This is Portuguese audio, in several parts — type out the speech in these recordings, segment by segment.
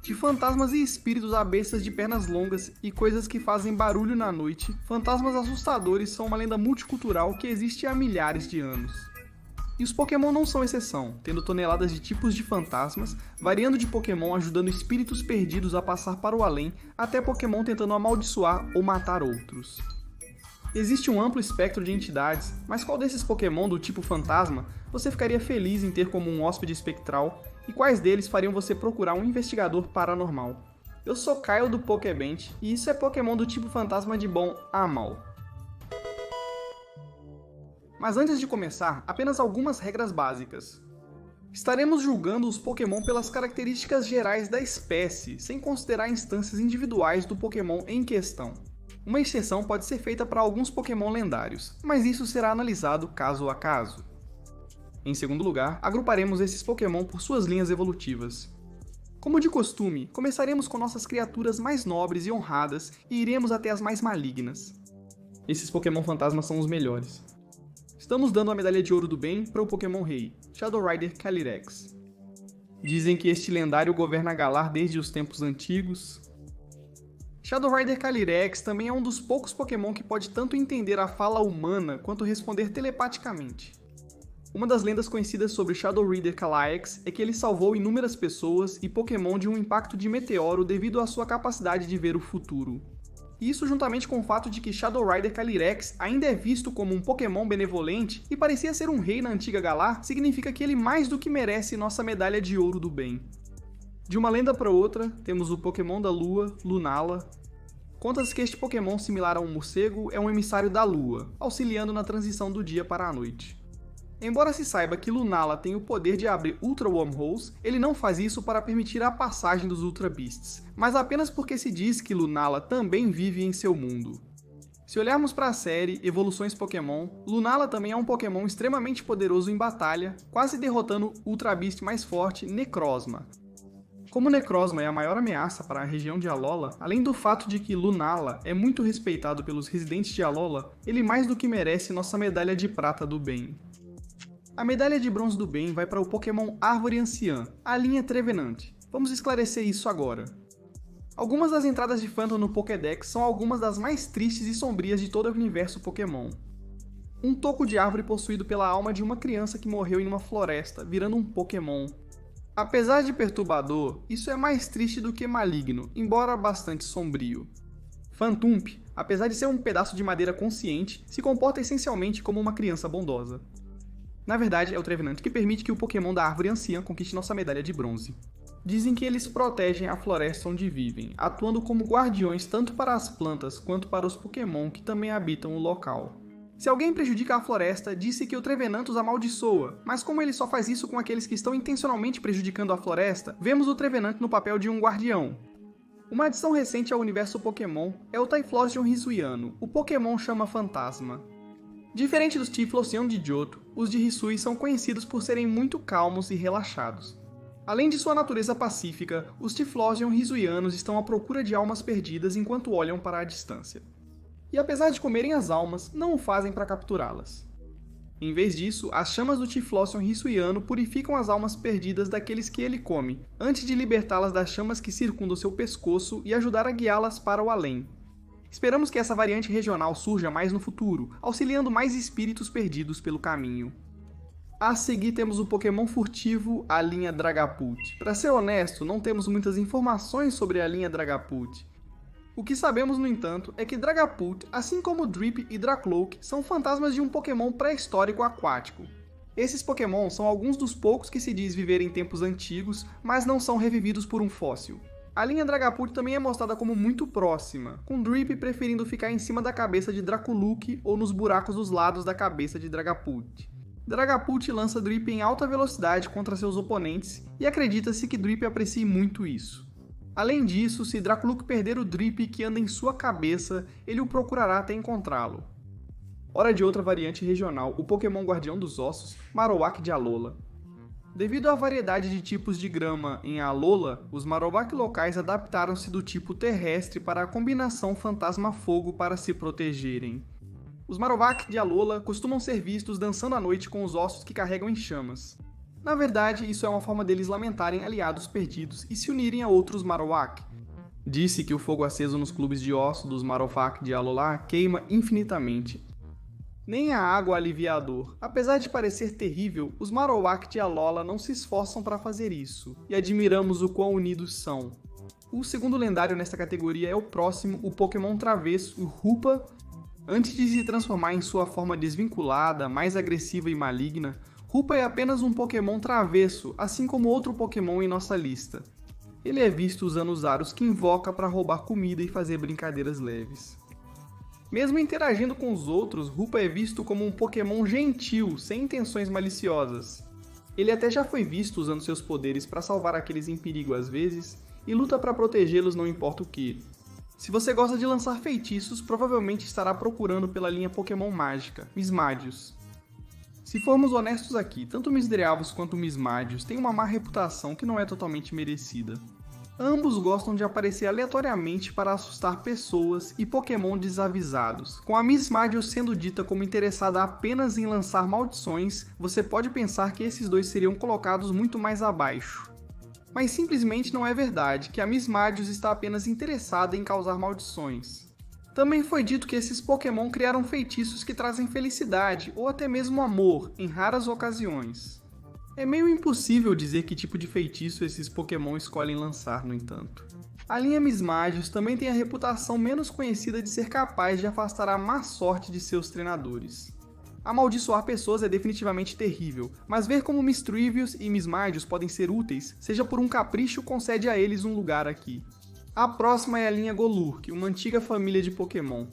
De fantasmas e espíritos a bestas de pernas longas e coisas que fazem barulho na noite, fantasmas assustadores são uma lenda multicultural que existe há milhares de anos. E os Pokémon não são exceção, tendo toneladas de tipos de fantasmas, variando de Pokémon ajudando espíritos perdidos a passar para o além, até Pokémon tentando amaldiçoar ou matar outros. Existe um amplo espectro de entidades, mas qual desses Pokémon do tipo fantasma você ficaria feliz em ter como um hóspede espectral, e quais deles fariam você procurar um investigador paranormal? Eu sou Caio do Pokébench, e isso é Pokémon do tipo fantasma de bom a mal. Mas antes de começar, apenas algumas regras básicas. Estaremos julgando os Pokémon pelas características gerais da espécie, sem considerar instâncias individuais do Pokémon em questão. Uma exceção pode ser feita para alguns Pokémon lendários, mas isso será analisado caso a caso. Em segundo lugar, agruparemos esses Pokémon por suas linhas evolutivas. Como de costume, começaremos com nossas criaturas mais nobres e honradas e iremos até as mais malignas. Esses Pokémon fantasmas são os melhores. Estamos dando a medalha de ouro do bem para o Pokémon Rei, Shadow Rider Calyrex. Dizem que este lendário governa Galar desde os tempos antigos. Shadow Rider Calyrex também é um dos poucos Pokémon que pode tanto entender a fala humana quanto responder telepaticamente. Uma das lendas conhecidas sobre Shadow Rider Calyrex é que ele salvou inúmeras pessoas e Pokémon de um impacto de meteoro devido à sua capacidade de ver o futuro. Isso juntamente com o fato de que Shadow Rider Calyrex ainda é visto como um Pokémon benevolente e parecia ser um rei na antiga Galar, significa que ele mais do que merece nossa medalha de ouro do bem. De uma lenda para outra, temos o Pokémon da Lua, Lunala. Conta-se que este Pokémon, similar a um morcego, é um emissário da Lua, auxiliando na transição do dia para a noite. Embora se saiba que Lunala tem o poder de abrir Ultra Wormholes, ele não faz isso para permitir a passagem dos Ultra Beasts, mas apenas porque se diz que Lunala também vive em seu mundo. Se olharmos para a série Evoluções Pokémon, Lunala também é um Pokémon extremamente poderoso em batalha, quase derrotando o Ultra Beast mais forte, Necrozma. Como Necrozma é a maior ameaça para a região de Alola, além do fato de que Lunala é muito respeitado pelos residentes de Alola, ele mais do que merece nossa medalha de prata do bem. A medalha de bronze do bem vai para o Pokémon Árvore Anciã, a linha Trevenant. Vamos esclarecer isso agora. Algumas das entradas de Phantom no Pokédex são algumas das mais tristes e sombrias de todo o universo Pokémon. Um toco de árvore possuído pela alma de uma criança que morreu em uma floresta, virando um Pokémon. Apesar de perturbador, isso é mais triste do que maligno, embora bastante sombrio. Phantump, apesar de ser um pedaço de madeira consciente, se comporta essencialmente como uma criança bondosa. Na verdade, é o Trevenant que permite que o Pokémon da Árvore Anciã conquiste nossa medalha de bronze. Dizem que eles protegem a floresta onde vivem, atuando como guardiões tanto para as plantas quanto para os Pokémon que também habitam o local. Se alguém prejudica a floresta, disse que o Trevenant os amaldiçoa, mas como ele só faz isso com aqueles que estão intencionalmente prejudicando a floresta, vemos o Trevenant no papel de um guardião. Uma adição recente ao universo Pokémon é o Typhlosion Hisuiano, o Pokémon Chama Fantasma. Diferente dos Typhlosion de Johto, os de Hisui são conhecidos por serem muito calmos e relaxados. Além de sua natureza pacífica, os Typhlosion Hisuianos estão à procura de almas perdidas enquanto olham para a distância. E apesar de comerem as almas, não o fazem para capturá-las. Em vez disso, as chamas do Typhlosion Hisuiano purificam as almas perdidas daqueles que ele come, antes de libertá-las das chamas que circundam seu pescoço e ajudar a guiá-las para o além. Esperamos que essa variante regional surja mais no futuro, auxiliando mais espíritos perdidos pelo caminho. A seguir temos o Pokémon furtivo, a linha Dragapult. Para ser honesto, não temos muitas informações sobre a linha Dragapult. O que sabemos, no entanto, é que Dragapult, assim como Drip e Dracloak, são fantasmas de um Pokémon pré-histórico aquático. Esses Pokémon são alguns dos poucos que se diz viver em tempos antigos, mas não são revividos por um fóssil. A linha Dragapult também é mostrada como muito próxima, com Drip preferindo ficar em cima da cabeça de Draculuc ou nos buracos dos lados da cabeça de Dragapult. Dragapult lança Drip em alta velocidade contra seus oponentes e acredita-se que Drip aprecie muito isso. Além disso, se Draculuc perder o Drip que anda em sua cabeça, ele o procurará até encontrá-lo. Hora de outra variante regional, o Pokémon Guardião dos Ossos, Marowak de Alola. Devido à variedade de tipos de grama em Alola, os Marowak locais adaptaram-se do tipo terrestre para a combinação fantasma-fogo para se protegerem. Os Marowak de Alola costumam ser vistos dançando à noite com os ossos que carregam em chamas. Na verdade, isso é uma forma deles lamentarem aliados perdidos e se unirem a outros Marowak. Disse que o fogo aceso nos clubes de osso dos Marowak de Alola queima infinitamente. Nem a água alivia a dor. Apesar de parecer terrível, os Marowak de Alola não se esforçam para fazer isso, e admiramos o quão unidos são. O segundo lendário nesta categoria é o próximo, o Pokémon Travesso, o Hoopa. Antes de se transformar em sua forma desvinculada, mais agressiva e maligna, Hoopa é apenas um Pokémon travesso, assim como outro Pokémon em nossa lista. Ele é visto usando os aros que invoca para roubar comida e fazer brincadeiras leves. Mesmo interagindo com os outros, Hoopa é visto como um Pokémon gentil, sem intenções maliciosas. Ele até já foi visto usando seus poderes para salvar aqueles em perigo às vezes, e luta para protegê-los não importa o que. Se você gosta de lançar feitiços, provavelmente estará procurando pela linha Pokémon mágica, Mismagius. Se formos honestos aqui, tanto Misdreavus quanto Mismagius têm uma má reputação que não é totalmente merecida. Ambos gostam de aparecer aleatoriamente para assustar pessoas e Pokémon desavisados. Com a Mismagius sendo dita como interessada apenas em lançar maldições, você pode pensar que esses dois seriam colocados muito mais abaixo. Mas simplesmente não é verdade, que a Mismagius está apenas interessada em causar maldições. Também foi dito que esses Pokémon criaram feitiços que trazem felicidade ou até mesmo amor, em raras ocasiões. É meio impossível dizer que tipo de feitiço esses Pokémon escolhem lançar, no entanto. A linha Mismagius também tem a reputação menos conhecida de ser capaz de afastar a má sorte de seus treinadores. Amaldiçoar pessoas é definitivamente terrível, mas ver como Misdreavus e Mismagius podem ser úteis, seja por um capricho, concede a eles um lugar aqui. A próxima é a linha Golurk, uma antiga família de Pokémon.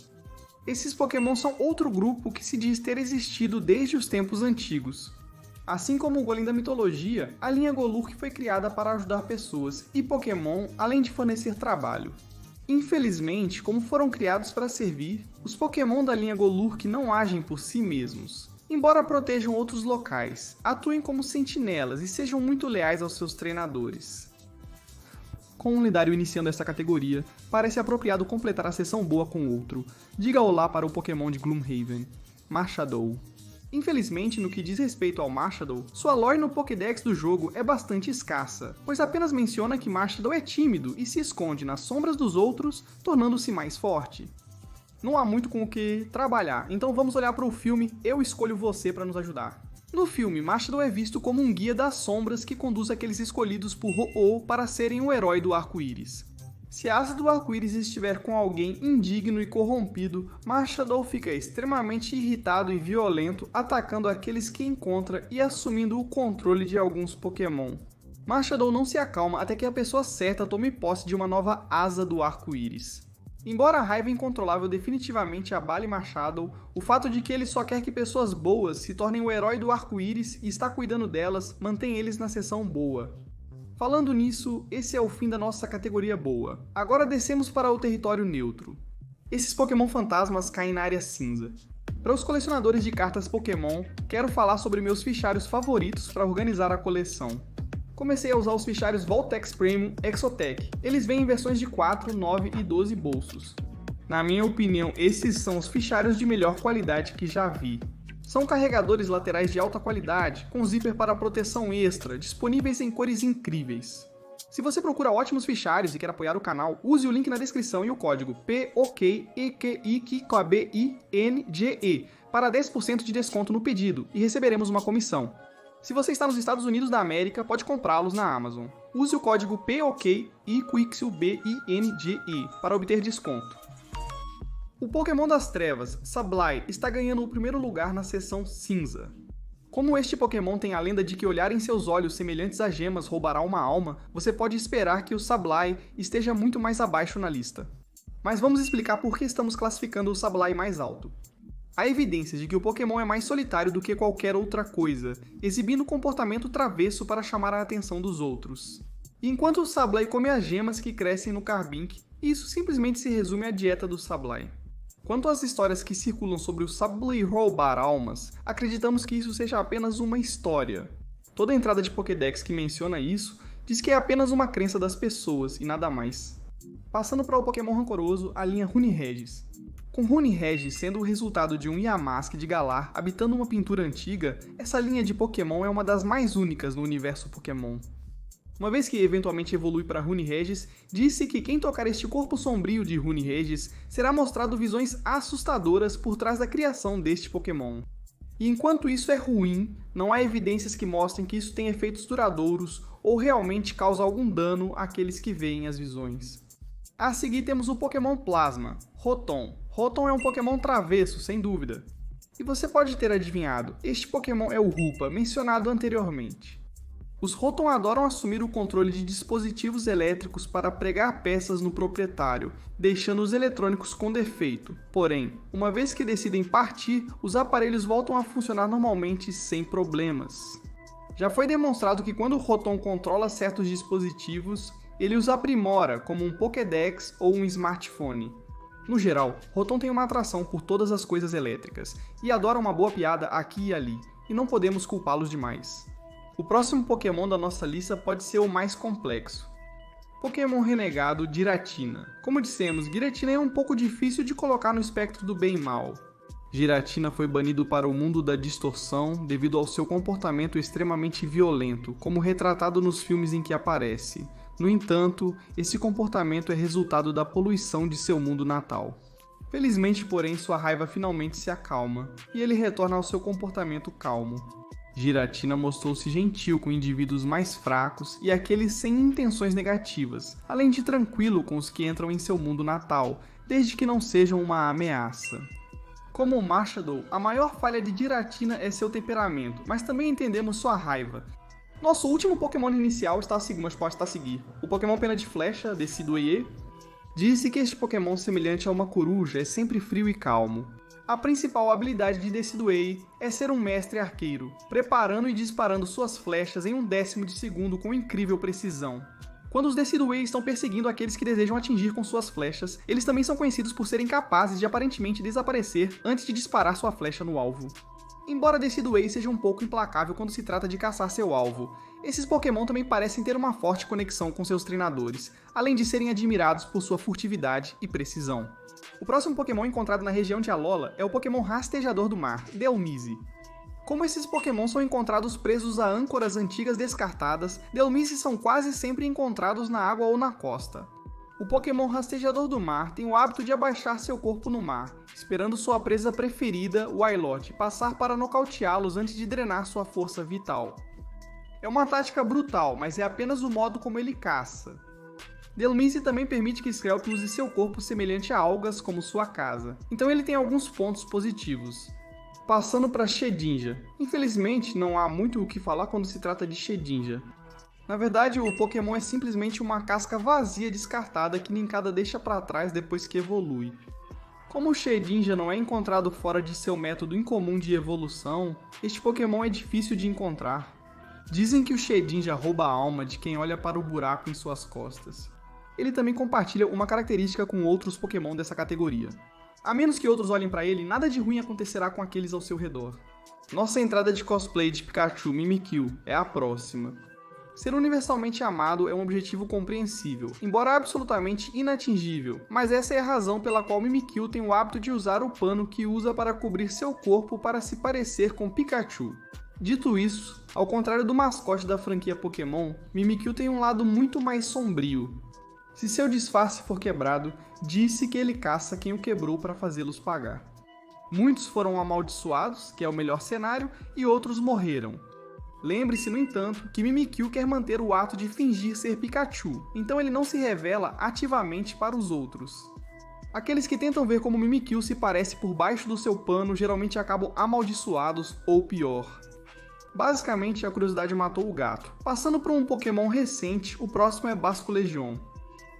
Esses Pokémon são outro grupo que se diz ter existido desde os tempos antigos. Assim como o Golem da mitologia, a linha Golurk foi criada para ajudar pessoas e Pokémon, além de fornecer trabalho. Infelizmente, como foram criados para servir, os Pokémon da linha Golurk não agem por si mesmos. Embora protejam outros locais, atuem como sentinelas e sejam muito leais aos seus treinadores. Com um lendário iniciando esta categoria, parece apropriado completar a sessão boa com outro. Diga olá para o Pokémon de Gloomhaven, Marshadow. Infelizmente, no que diz respeito ao Marshadow, sua lore no Pokédex do jogo é bastante escassa, pois apenas menciona que Marshadow é tímido e se esconde nas sombras dos outros, tornando-se mais forte. Não há muito com o que trabalhar, então vamos olhar para o filme Eu Escolho Você para nos ajudar. No filme, Marshadow é visto como um guia das sombras que conduz aqueles escolhidos por Ho-Oh para serem o herói do arco-íris. Se a asa do arco-íris estiver com alguém indigno e corrompido, Marshadow fica extremamente irritado e violento, atacando aqueles que encontra e assumindo o controle de alguns Pokémon. Marshadow não se acalma até que a pessoa certa tome posse de uma nova asa do arco-íris. Embora a raiva incontrolável definitivamente abale Marshadow, o fato de que ele só quer que pessoas boas se tornem o herói do arco-íris e está cuidando delas mantém eles na seção boa. Falando nisso, esse é o fim da nossa categoria boa. Agora descemos para o território neutro. Esses Pokémon fantasmas caem na área cinza. Para os colecionadores de cartas Pokémon, quero falar sobre meus fichários favoritos para organizar a coleção. Comecei a usar os fichários Voltex Premium Exotech. Eles vêm em versões de 4, 9 e 12 bolsos. Na minha opinião, esses são os fichários de melhor qualidade que já vi. São carregadores laterais de alta qualidade, com zíper para proteção extra, disponíveis em cores incríveis. Se você procura ótimos fichários e quer apoiar o canal, use o link na descrição e o código POKEIKIKBINGE para 10% de desconto no pedido e receberemos uma comissão. Se você está nos Estados Unidos da América, pode comprá-los na Amazon. Use o código POKEIKBINGE para obter desconto. O Pokémon das Trevas, Sableye, está ganhando o primeiro lugar na seção cinza. Como este Pokémon tem a lenda de que olhar em seus olhos semelhantes a gemas roubará uma alma, você pode esperar que o Sableye esteja muito mais abaixo na lista. Mas vamos explicar por que estamos classificando o Sableye mais alto. Há evidências de que o Pokémon é mais solitário do que qualquer outra coisa, exibindo comportamento travesso para chamar a atenção dos outros. Enquanto o Sableye come as gemas que crescem no Carbink, isso simplesmente se resume à dieta do Sableye. Quanto às histórias que circulam sobre o Sableye roubar almas, acreditamos que isso seja apenas uma história. Toda entrada de Pokédex que menciona isso diz que é apenas uma crença das pessoas e nada mais. Passando para o Pokémon rancoroso, a linha Runiregis. Com Runirege sendo o resultado de um Yamask de Galar habitando uma pintura antiga, essa linha de Pokémon é uma das mais únicas no universo Pokémon. Uma vez que eventualmente evolui para Runirege, disse que quem tocar este corpo sombrio de Runirege será mostrado visões assustadoras por trás da criação deste Pokémon. E enquanto isso é ruim, não há evidências que mostrem que isso tem efeitos duradouros ou realmente causa algum dano àqueles que veem as visões. A seguir temos o Pokémon Plasma, Rotom. Rotom é um Pokémon travesso, sem dúvida. E você pode ter adivinhado, este Pokémon é o Hoopa, mencionado anteriormente. Os Rotom adoram assumir o controle de dispositivos elétricos para pregar peças no proprietário, deixando os eletrônicos com defeito. Porém, uma vez que decidem partir, os aparelhos voltam a funcionar normalmente sem problemas. Já foi demonstrado que quando o Rotom controla certos dispositivos, ele os aprimora, como um Pokédex ou um smartphone. No geral, Rotom tem uma atração por todas as coisas elétricas, e adora uma boa piada aqui e ali, e não podemos culpá-los demais. O próximo Pokémon da nossa lista pode ser o mais complexo. Pokémon renegado Giratina. Como dissemos, Giratina é um pouco difícil de colocar no espectro do bem e mal. Giratina foi banido para o mundo da distorção devido ao seu comportamento extremamente violento, como retratado nos filmes em que aparece. No entanto, esse comportamento é resultado da poluição de seu mundo natal. Felizmente, porém, sua raiva finalmente se acalma, e ele retorna ao seu comportamento calmo. Giratina mostrou-se gentil com indivíduos mais fracos e aqueles sem intenções negativas, além de tranquilo com os que entram em seu mundo natal, desde que não sejam uma ameaça. Como o Machado, a maior falha de Giratina é seu temperamento, mas também entendemos sua raiva. Nosso último Pokémon inicial está a seguir. O Pokémon Pena de Flecha, Decidueye, disse que este Pokémon semelhante a uma coruja é sempre frio e calmo. A principal habilidade de Decidueye é ser um mestre arqueiro, preparando e disparando suas flechas em 1/10 de segundo com incrível precisão. Quando os Decidueye estão perseguindo aqueles que desejam atingir com suas flechas, eles também são conhecidos por serem capazes de aparentemente desaparecer antes de disparar sua flecha no alvo. Embora Decidueye seja um pouco implacável quando se trata de caçar seu alvo, esses Pokémon também parecem ter uma forte conexão com seus treinadores, além de serem admirados por sua furtividade e precisão. O próximo Pokémon encontrado na região de Alola é o Pokémon Rastejador do Mar, Dhelmise. Como esses Pokémon são encontrados presos a âncoras antigas descartadas, Dhelmise são quase sempre encontrados na água ou na costa. O Pokémon Rastejador do Mar tem o hábito de abaixar seu corpo no mar, esperando sua presa preferida, o Wylote, passar para nocauteá-los antes de drenar sua força vital. É uma tática brutal, mas é apenas o modo como ele caça. Dhelmise também permite que Screlp use seu corpo semelhante a algas como sua casa, então ele tem alguns pontos positivos. Passando para Shedinja. Infelizmente, não há muito o que falar quando se trata de Shedinja. Na verdade, o Pokémon é simplesmente uma casca vazia descartada que Nincada deixa para trás depois que evolui. Como o Shedinja não é encontrado fora de seu método incomum de evolução, este Pokémon é difícil de encontrar. Dizem que o Shedinja rouba a alma de quem olha para o buraco em suas costas. Ele também compartilha uma característica com outros Pokémon dessa categoria. A menos que outros olhem para ele, nada de ruim acontecerá com aqueles ao seu redor. Nossa entrada de cosplay de Pikachu Mimikyu é a próxima. Ser universalmente amado é um objetivo compreensível, embora absolutamente inatingível, mas essa é a razão pela qual Mimikyu tem o hábito de usar o pano que usa para cobrir seu corpo para se parecer com Pikachu. Dito isso, ao contrário do mascote da franquia Pokémon, Mimikyu tem um lado muito mais sombrio. Se seu disfarce for quebrado, disse que ele caça quem o quebrou para fazê-los pagar. Muitos foram amaldiçoados, que é o melhor cenário, e outros morreram. Lembre-se, no entanto, que Mimikyu quer manter o ato de fingir ser Pikachu, então ele não se revela ativamente para os outros. Aqueles que tentam ver como Mimikyu se parece por baixo do seu pano geralmente acabam amaldiçoados ou pior. Basicamente, a curiosidade matou o gato. Passando por um Pokémon recente, o próximo é Basculegion.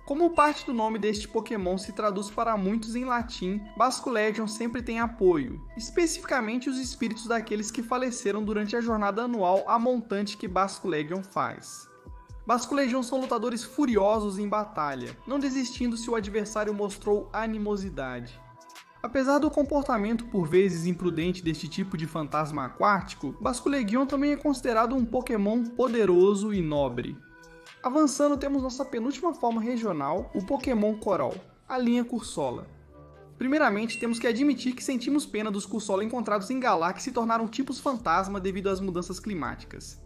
Como parte do nome deste Pokémon se traduz para muitos em latim, Basculegion sempre tem apoio, especificamente os espíritos daqueles que faleceram durante a jornada anual a montante que Basculegion faz. Basculegion são lutadores furiosos em batalha, não desistindo se o adversário mostrou animosidade. Apesar do comportamento por vezes imprudente deste tipo de fantasma aquático, Basculegion também é considerado um Pokémon poderoso e nobre. Avançando, temos nossa penúltima forma regional, o Pokémon Coral, a linha Cursola. Primeiramente, temos que admitir que sentimos pena dos Cursola encontrados em Galar que se tornaram tipos fantasma devido às mudanças climáticas.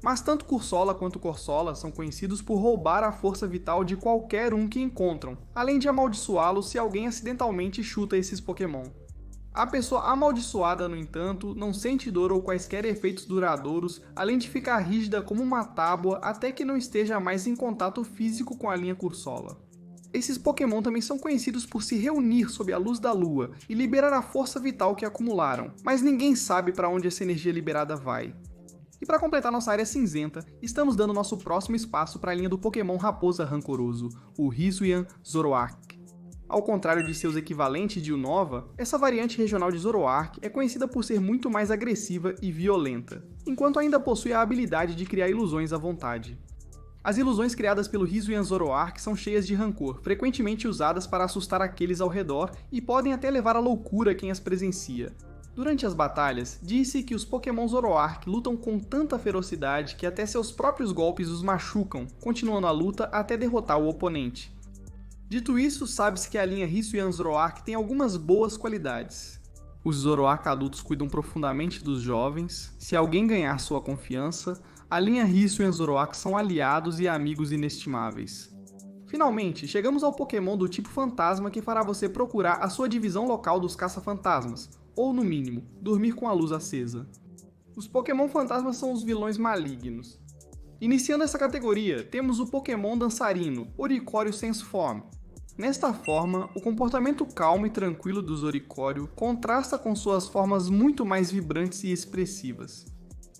Mas tanto Cursola quanto Corsola são conhecidos por roubar a força vital de qualquer um que encontram, além de amaldiçoá-los se alguém acidentalmente chuta esses Pokémon. A pessoa amaldiçoada, no entanto, não sente dor ou quaisquer efeitos duradouros, além de ficar rígida como uma tábua até que não esteja mais em contato físico com a linha Cursola. Esses Pokémon também são conhecidos por se reunir sob a luz da lua e liberar a força vital que acumularam, mas ninguém sabe para onde essa energia liberada vai. E para completar nossa área cinzenta, estamos dando nosso próximo espaço para a linha do Pokémon Raposa Rancoroso, o Hisuian Zoroark. Ao contrário de seus equivalentes de Unova, essa variante regional de Zoroark é conhecida por ser muito mais agressiva e violenta, enquanto ainda possui a habilidade de criar ilusões à vontade. As ilusões criadas pelo Hisuian Zoroark são cheias de rancor, frequentemente usadas para assustar aqueles ao redor e podem até levar à loucura quem as presencia. Durante as batalhas, disse que os Pokémon Zoroark lutam com tanta ferocidade que até seus próprios golpes os machucam, continuando a luta até derrotar o oponente. Dito isso, sabe-se que a linha Hisuian Zoroark tem algumas boas qualidades. Os Zoroark adultos cuidam profundamente dos jovens, se alguém ganhar sua confiança, a linha Hisuian Zoroark são aliados e amigos inestimáveis. Finalmente, chegamos ao Pokémon do tipo Fantasma que fará você procurar a sua divisão local dos caça-fantasmas, ou no mínimo, dormir com a luz acesa. Os Pokémon Fantasmas são os vilões malignos. Iniciando essa categoria, temos o Pokémon Dançarino, Oricorio Sensuform. Nesta forma, o comportamento calmo e tranquilo dos Oricorio contrasta com suas formas muito mais vibrantes e expressivas.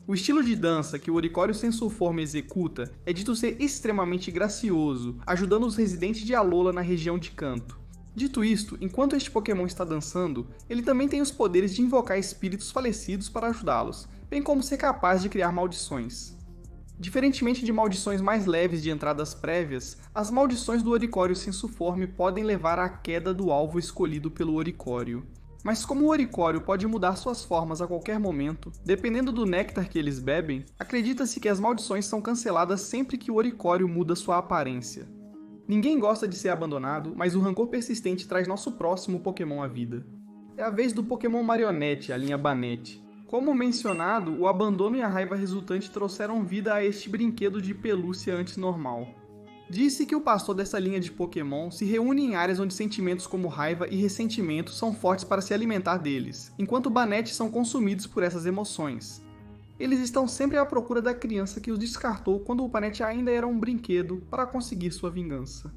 O estilo de dança que o Oricorio Sensuform executa é dito ser extremamente gracioso, ajudando os residentes de Alola na região de Kanto. Dito isto, enquanto este Pokémon está dançando, ele também tem os poderes de invocar espíritos falecidos para ajudá-los, bem como ser capaz de criar maldições. Diferentemente de maldições mais leves de entradas prévias, as maldições do Oricorio Sensuform podem levar à queda do alvo escolhido pelo Oricorio. Mas como o Oricorio pode mudar suas formas a qualquer momento, dependendo do néctar que eles bebem, acredita-se que as maldições são canceladas sempre que o Oricorio muda sua aparência. Ninguém gosta de ser abandonado, mas o rancor persistente traz nosso próximo Pokémon à vida. É a vez do Pokémon Marionette, a linha Banette. Como mencionado, o abandono e a raiva resultante trouxeram vida a este brinquedo de pelúcia antes normal. Disse que o pastor dessa linha de Pokémon se reúne em áreas onde sentimentos como raiva e ressentimento são fortes para se alimentar deles, enquanto Banette são consumidos por essas emoções. Eles estão sempre à procura da criança que os descartou quando o Banette ainda era um brinquedo para conseguir sua vingança.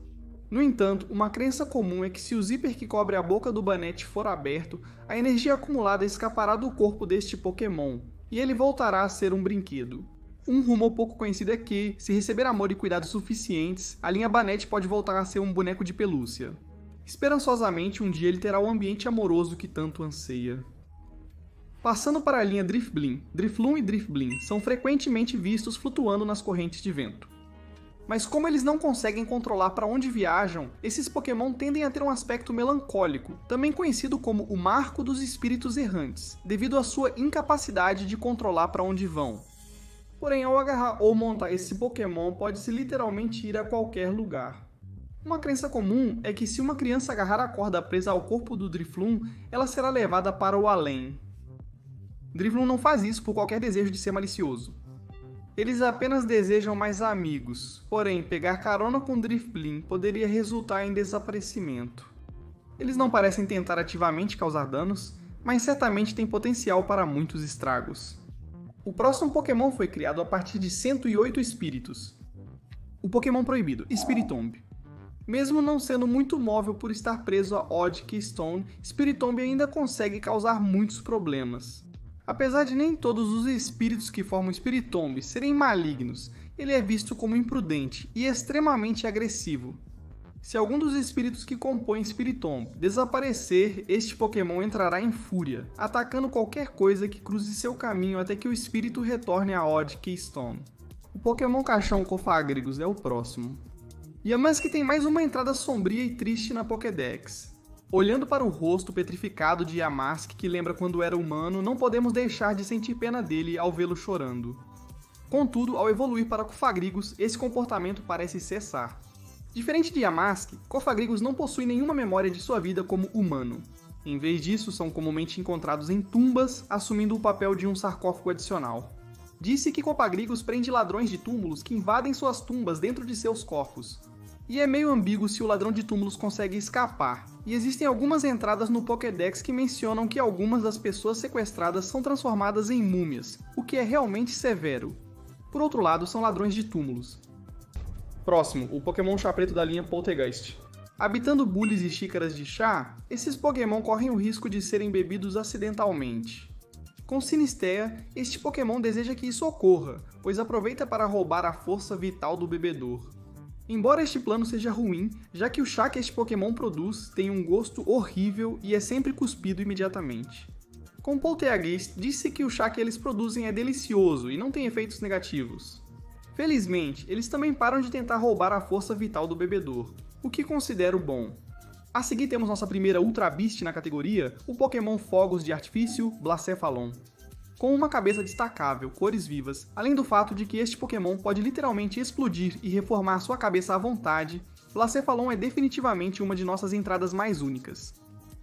No entanto, uma crença comum é que se o zíper que cobre a boca do Banette for aberto, a energia acumulada escapará do corpo deste Pokémon, e ele voltará a ser um brinquedo. Um rumor pouco conhecido é que, se receber amor e cuidados suficientes, a linha Banette pode voltar a ser um boneco de pelúcia. Esperançosamente, um dia ele terá o ambiente amoroso que tanto anseia. Passando para a linha Drifblim, Drifloon e Drifblim são frequentemente vistos flutuando nas correntes de vento. Mas como eles não conseguem controlar para onde viajam, esses Pokémon tendem a ter um aspecto melancólico, também conhecido como o Marco dos Espíritos Errantes, devido à sua incapacidade de controlar para onde vão. Porém, ao agarrar ou montar esse Pokémon, pode-se literalmente ir a qualquer lugar. Uma crença comum é que se uma criança agarrar a corda presa ao corpo do Drifloon, ela será levada para o além. Drifloon não faz isso por qualquer desejo de ser malicioso. Eles apenas desejam mais amigos, porém pegar carona com Drifblim poderia resultar em desaparecimento. Eles não parecem tentar ativamente causar danos, mas certamente têm potencial para muitos estragos. O próximo Pokémon foi criado a partir de 108 espíritos. O Pokémon proibido, Spiritomb. Mesmo não sendo muito móvel por estar preso a Odd Keystone, Spiritomb ainda consegue causar muitos problemas. Apesar de nem todos os espíritos que formam Spiritomb serem malignos, ele é visto como imprudente e extremamente agressivo. Se algum dos espíritos que compõem Spiritomb desaparecer, este Pokémon entrará em fúria, atacando qualquer coisa que cruze seu caminho até que o espírito retorne a Odd Keystone. O Pokémon Caixão Cofagrigus é o próximo. Yamask tem mais uma entrada sombria e triste na Pokédex. Olhando para o rosto petrificado de Yamask que lembra quando era humano, não podemos deixar de sentir pena dele ao vê-lo chorando. Contudo, ao evoluir para Cofagrigus, esse comportamento parece cessar. Diferente de Yamask, Cofagrigos não possuem nenhuma memória de sua vida como humano. Em vez disso, são comumente encontrados em tumbas, assumindo o papel de um sarcófago adicional. Disse que Cofagrigos prende ladrões de túmulos que invadem suas tumbas dentro de seus corpos. E é meio ambíguo se o ladrão de túmulos consegue escapar, e existem algumas entradas no Pokédex que mencionam que algumas das pessoas sequestradas são transformadas em múmias, o que é realmente severo. Por outro lado, são ladrões de túmulos. Próximo, o Pokémon Chá Preto da linha Poltergeist. Habitando bules e xícaras de chá, esses Pokémon correm o risco de serem bebidos acidentalmente. Com Sinistea, este Pokémon deseja que isso ocorra, pois aproveita para roubar a força vital do bebedor. Embora este plano seja ruim, já que o chá que este Pokémon produz tem um gosto horrível e é sempre cuspido imediatamente. Com Poltergeist, disse que o chá que eles produzem é delicioso e não tem efeitos negativos. Felizmente, eles também param de tentar roubar a força vital do bebedor, o que considero bom. A seguir temos nossa primeira Ultra Beast na categoria, o Pokémon Fogos de Artifício Blacephalon. Com uma cabeça destacável, cores vivas, além do fato de que este Pokémon pode literalmente explodir e reformar sua cabeça à vontade, Blacephalon é definitivamente uma de nossas entradas mais únicas.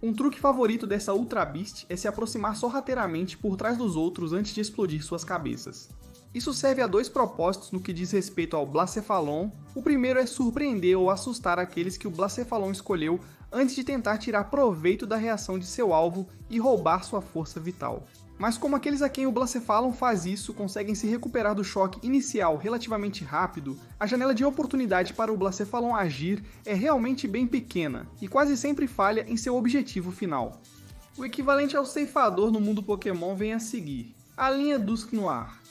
Um truque favorito dessa Ultra Beast é se aproximar sorrateiramente por trás dos outros antes de explodir suas cabeças. Isso serve a dois propósitos no que diz respeito ao Blacephalon. O primeiro é surpreender ou assustar aqueles que o Blacephalon escolheu antes de tentar tirar proveito da reação de seu alvo e roubar sua força vital. Mas como aqueles a quem o Blacephalon faz isso conseguem se recuperar do choque inicial relativamente rápido, a janela de oportunidade para o Blacephalon agir é realmente bem pequena e quase sempre falha em seu objetivo final. O equivalente ao ceifador no mundo Pokémon vem a seguir: a linha Dusknoir.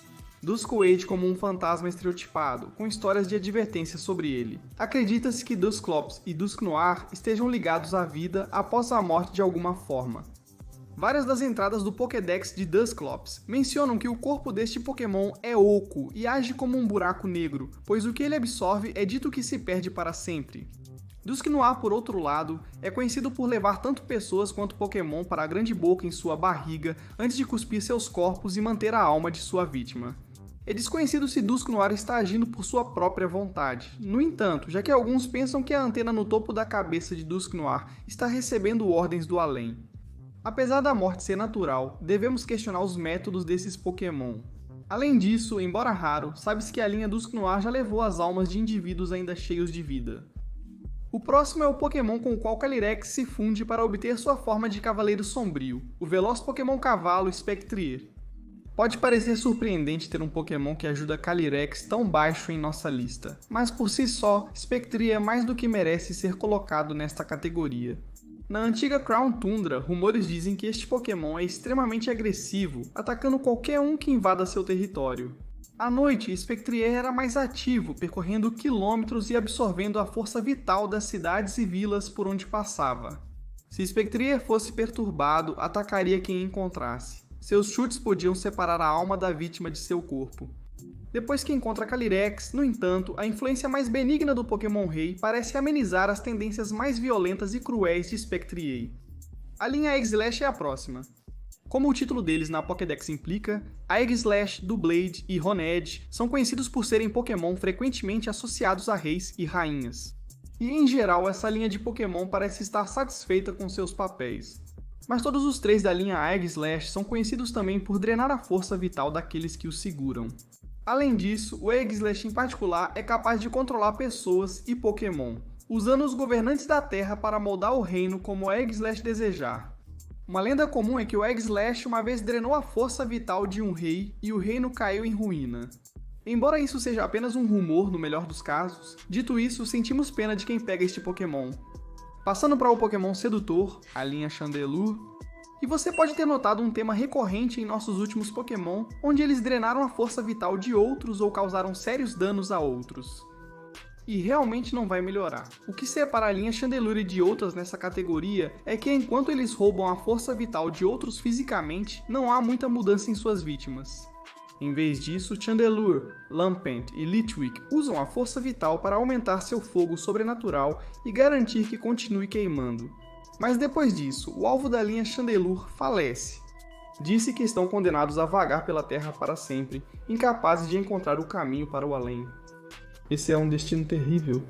Dusknoir como um fantasma estereotipado, com histórias de advertência sobre ele. Acredita-se que Dusclops e Dusknoir estejam ligados à vida após a morte de alguma forma. Várias das entradas do Pokédex de Dusclops mencionam que o corpo deste Pokémon é oco e age como um buraco negro, pois o que ele absorve é dito que se perde para sempre. Dusknoir, por outro lado, é conhecido por levar tanto pessoas quanto Pokémon para a grande boca em sua barriga antes de cuspir seus corpos e manter a alma de sua vítima. É desconhecido se Dusknoir está agindo por sua própria vontade. No entanto, já que alguns pensam que a antena no topo da cabeça de Dusknoir está recebendo ordens do além. Apesar da morte ser natural, devemos questionar os métodos desses Pokémon. Além disso, embora raro, sabe-se que a linha Dusknoir já levou as almas de indivíduos ainda cheios de vida. O próximo é o Pokémon com o qual Calyrex se funde para obter sua forma de Cavaleiro Sombrio, o veloz Pokémon Cavalo Spectrier. Pode parecer surpreendente ter um Pokémon que ajuda Calyrex tão baixo em nossa lista, mas por si só, Spectrier é mais do que merece ser colocado nesta categoria. Na antiga Crown Tundra, rumores dizem que este Pokémon é extremamente agressivo, atacando qualquer um que invada seu território. À noite, Spectrier era mais ativo, percorrendo quilômetros e absorvendo a força vital das cidades e vilas por onde passava. Se Spectrier fosse perturbado, atacaria quem encontrasse. Seus chutes podiam separar a alma da vítima de seu corpo. Depois que encontra Calyrex, no entanto, a influência mais benigna do Pokémon Rei parece amenizar as tendências mais violentas e cruéis de Spectrier. A linha Aegislash é a próxima. Como o título deles na Pokédex implica, Aegislash, Doublade e Honedge são conhecidos por serem Pokémon frequentemente associados a reis e rainhas. E em geral, essa linha de Pokémon parece estar satisfeita com seus papéis. Mas todos os três da linha Aegislash são conhecidos também por drenar a força vital daqueles que os seguram. Além disso, o Aegislash em particular é capaz de controlar pessoas e Pokémon, usando os governantes da Terra para moldar o reino como o Aegislash desejar. Uma lenda comum é que o Aegislash uma vez drenou a força vital de um rei e o reino caiu em ruína. Embora isso seja apenas um rumor no melhor dos casos, dito isso, sentimos pena de quem pega este Pokémon. Passando para o Pokémon Sedutor, a linha Chandelure, e você pode ter notado um tema recorrente em nossos últimos Pokémon, onde eles drenaram a força vital de outros ou causaram sérios danos a outros. E realmente não vai melhorar. O que separa a linha Chandelure de outras nessa categoria é que enquanto eles roubam a força vital de outros fisicamente, não há muita mudança em suas vítimas. Em vez disso, Chandelure, Lampent e Litwick usam a força vital para aumentar seu fogo sobrenatural e garantir que continue queimando. Mas depois disso, o alvo da linha Chandelure falece. Disse que estão condenados a vagar pela Terra para sempre, incapazes de encontrar o caminho para o além. Esse é um destino terrível.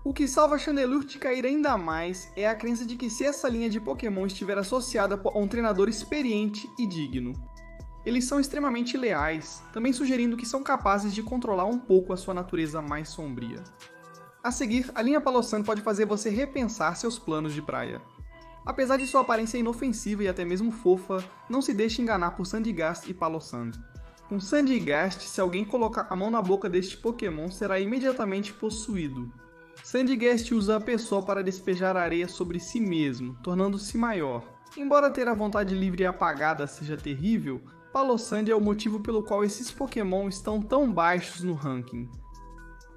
O que salva Chandelure de cair ainda mais é a crença de que se essa linha de Pokémon estiver associada a um treinador experiente e digno. Eles são extremamente leais, também sugerindo que são capazes de controlar um pouco a sua natureza mais sombria. A seguir, a linha Palossand pode fazer você repensar seus planos de praia. Apesar de sua aparência inofensiva e até mesmo fofa, não se deixe enganar por Sandygast e Palossand. Com Sandygast, se alguém colocar a mão na boca deste Pokémon, será imediatamente possuído. Sandygast usa a pessoa para despejar areia sobre si mesmo, tornando-se maior. Embora ter a vontade livre e apagada seja terrível, Palossand é o motivo pelo qual esses Pokémon estão tão baixos no ranking.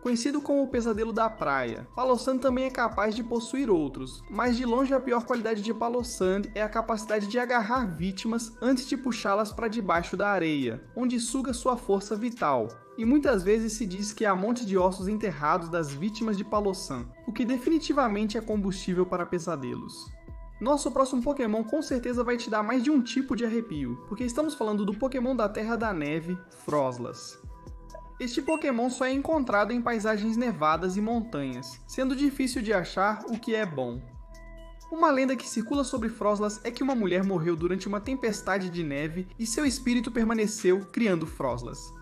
Conhecido como o pesadelo da praia, Palossand também é capaz de possuir outros, mas de longe a pior qualidade de Palossand é a capacidade de agarrar vítimas antes de puxá-las para debaixo da areia, onde suga sua força vital. E muitas vezes se diz que há monte de ossos enterrados das vítimas de Palossand, o que definitivamente é combustível para pesadelos. Nosso próximo Pokémon com certeza vai te dar mais de um tipo de arrepio, porque estamos falando do Pokémon da Terra da Neve, Froslass. Este Pokémon só é encontrado em paisagens nevadas e montanhas, sendo difícil de achar o que é bom. Uma lenda que circula sobre Froslass é que uma mulher morreu durante uma tempestade de neve e seu espírito permaneceu criando Froslass.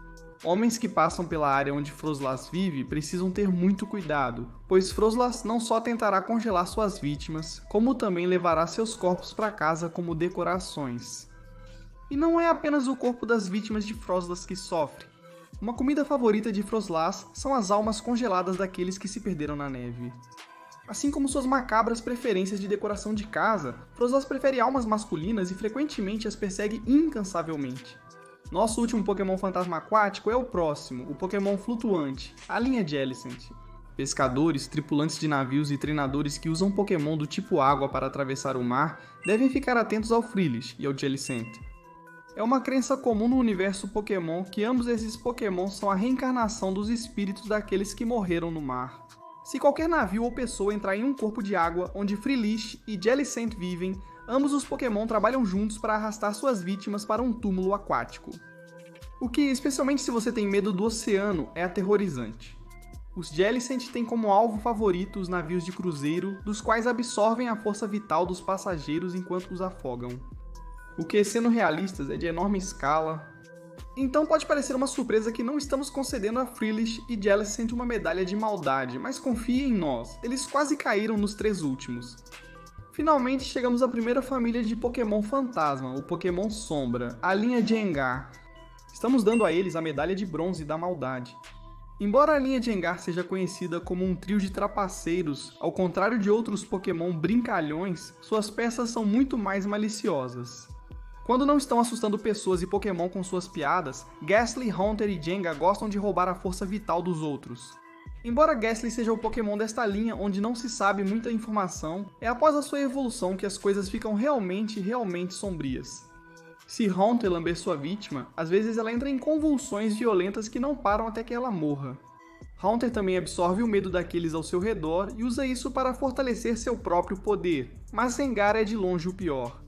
Homens que passam pela área onde Froslass vive precisam ter muito cuidado, pois Froslass não só tentará congelar suas vítimas, como também levará seus corpos para casa como decorações. E não é apenas o corpo das vítimas de Froslass que sofre. Uma comida favorita de Froslass são as almas congeladas daqueles que se perderam na neve. Assim como suas macabras preferências de decoração de casa, Froslass prefere almas masculinas e frequentemente as persegue incansavelmente. Nosso último Pokémon fantasma aquático é o próximo, o Pokémon flutuante, a linha Jellicent. Pescadores, tripulantes de navios e treinadores que usam Pokémon do tipo água para atravessar o mar devem ficar atentos ao Frillish e ao Jellicent. É uma crença comum no universo Pokémon que ambos esses Pokémon são a reencarnação dos espíritos daqueles que morreram no mar. Se qualquer navio ou pessoa entrar em um corpo de água onde Frillish e Jellicent vivem, ambos os Pokémon trabalham juntos para arrastar suas vítimas para um túmulo aquático. O que, especialmente se você tem medo do oceano, é aterrorizante. Os Jellicent têm como alvo favorito os navios de cruzeiro, dos quais absorvem a força vital dos passageiros enquanto os afogam. O que, sendo realistas, é de enorme escala. Então pode parecer uma surpresa que não estamos concedendo a Frillish e Jellicent uma medalha de maldade, mas confie em nós, eles quase caíram nos 3 últimos. Finalmente chegamos à primeira família de Pokémon fantasma, o Pokémon Sombra, a linha Gengar. Estamos dando a eles a medalha de bronze da maldade. Embora a linha Gengar seja conhecida como um trio de trapaceiros, ao contrário de outros Pokémon brincalhões, suas peças são muito mais maliciosas. Quando não estão assustando pessoas e Pokémon com suas piadas, Gastly, Haunter e Jenga gostam de roubar a força vital dos outros. Embora Gastly seja o Pokémon desta linha onde não se sabe muita informação, é após a sua evolução que as coisas ficam realmente sombrias. Se Haunter lamber sua vítima, às vezes ela entra em convulsões violentas que não param até que ela morra. Haunter também absorve o medo daqueles ao seu redor e usa isso para fortalecer seu próprio poder, mas Gengar é de longe o pior.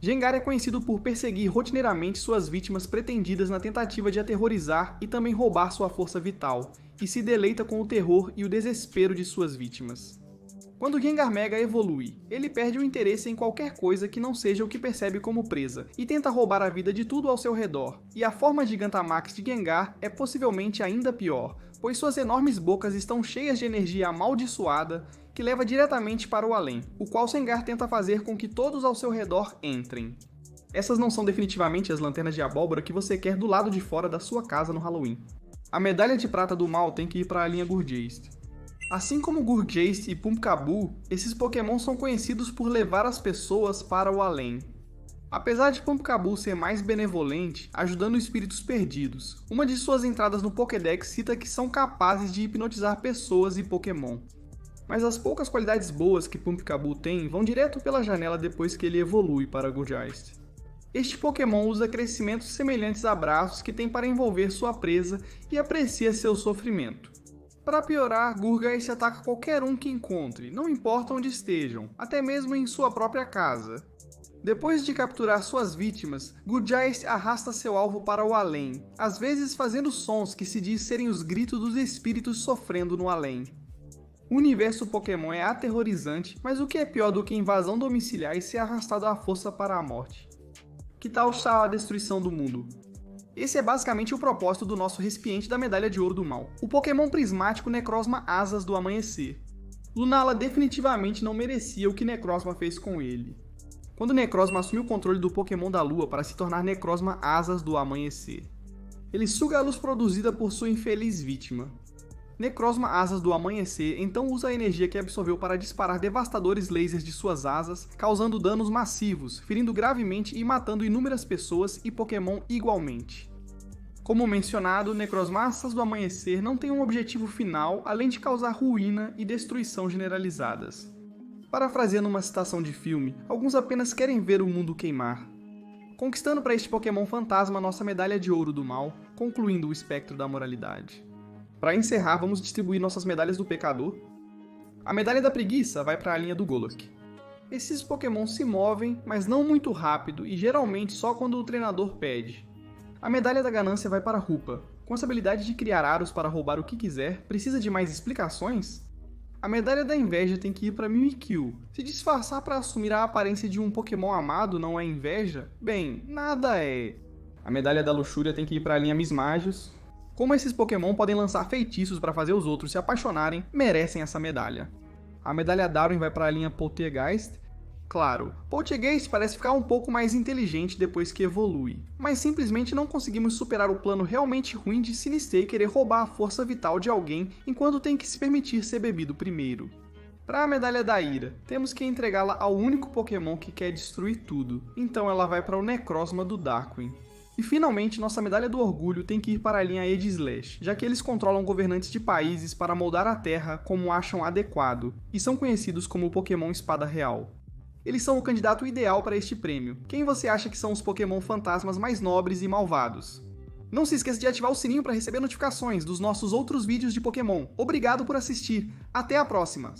Gengar é conhecido por perseguir rotineiramente suas vítimas pretendidas na tentativa de aterrorizar e também roubar sua força vital, e se deleita com o terror e o desespero de suas vítimas. Quando Gengar Mega evolui, ele perde o interesse em qualquer coisa que não seja o que percebe como presa, e tenta roubar a vida de tudo ao seu redor, e a forma Gigantamax de Gengar é possivelmente ainda pior, pois suas enormes bocas estão cheias de energia amaldiçoada que leva diretamente para o além, o qual Gengar tenta fazer com que todos ao seu redor entrem. Essas não são definitivamente as lanternas de abóbora que você quer do lado de fora da sua casa no Halloween. A medalha de prata do mal tem que ir para a linha Gourgeist. Assim como Gourgeist e Pumpkaboo, esses Pokémon são conhecidos por levar as pessoas para o além. Apesar de Pumpkaboo ser mais benevolente, ajudando espíritos perdidos, uma de suas entradas no Pokédex cita que são capazes de hipnotizar pessoas e Pokémon. Mas as poucas qualidades boas que Pumpkaboo tem vão direto pela janela depois que ele evolui para Gourgeist. Este Pokémon usa crescimentos semelhantes a braços que tem para envolver sua presa e aprecia seu sofrimento. Para piorar, Gourgeist ataca qualquer um que encontre, não importa onde estejam, até mesmo em sua própria casa. Depois de capturar suas vítimas, Gourgeist arrasta seu alvo para o além, às vezes fazendo sons que se diz serem os gritos dos espíritos sofrendo no além. O universo Pokémon é aterrorizante, mas o que é pior do que invasão domiciliar e ser arrastado à força para a morte? Que tal a destruição do mundo? Esse é basicamente o propósito do nosso recipiente da Medalha de Ouro do Mal, o Pokémon prismático Necrozma Asas do Amanhecer. Lunala definitivamente não merecia o que Necrozma fez com ele. Quando Necrozma assume o controle do Pokémon da Lua para se tornar Necrozma Asas do Amanhecer, ele suga a luz produzida por sua infeliz vítima. Necrozma Asas do Amanhecer então usa a energia que absorveu para disparar devastadores lasers de suas asas, causando danos massivos, ferindo gravemente e matando inúmeras pessoas e Pokémon igualmente. Como mencionado, Necrozma Asas do Amanhecer não tem um objetivo final além de causar ruína e destruição generalizadas. Parafraseando uma citação de filme, alguns apenas querem ver o mundo queimar. Conquistando para este Pokémon fantasma nossa Medalha de Ouro do Mal, concluindo o espectro da moralidade. Para encerrar, vamos distribuir nossas medalhas do Pecador. A Medalha da Preguiça vai para a linha do Golok. Esses Pokémon se movem, mas não muito rápido e geralmente só quando o treinador pede. A Medalha da Ganância vai para Hoopa. Com essa habilidade de criar aros para roubar o que quiser, precisa de mais explicações? A Medalha da Inveja tem que ir para Mimikyu. Se disfarçar para assumir a aparência de um Pokémon amado não é inveja? Bem, nada é. A Medalha da Luxúria tem que ir para a linha Mismagius. Como esses Pokémon podem lançar feitiços para fazer os outros se apaixonarem, merecem essa medalha. A Medalha Darwin vai para a linha Poltergeist. Claro, Poltergeist parece ficar um pouco mais inteligente depois que evolui, mas simplesmente não conseguimos superar o plano realmente ruim de Sinistay querer roubar a força vital de alguém enquanto tem que se permitir ser bebido primeiro. Para a Medalha da Ira, temos que entregá-la ao único Pokémon que quer destruir tudo, então ela vai para o Necrozma do Darkrai. E finalmente, nossa Medalha do Orgulho tem que ir para a linha Aegislash, já que eles controlam governantes de países para moldar a Terra como acham adequado, e são conhecidos como o Pokémon Espada Real. Eles são o candidato ideal para este prêmio. Quem você acha que são os Pokémon fantasmas mais nobres e malvados? Não se esqueça de ativar o sininho para receber notificações dos nossos outros vídeos de Pokémon. Obrigado por assistir, até a próxima!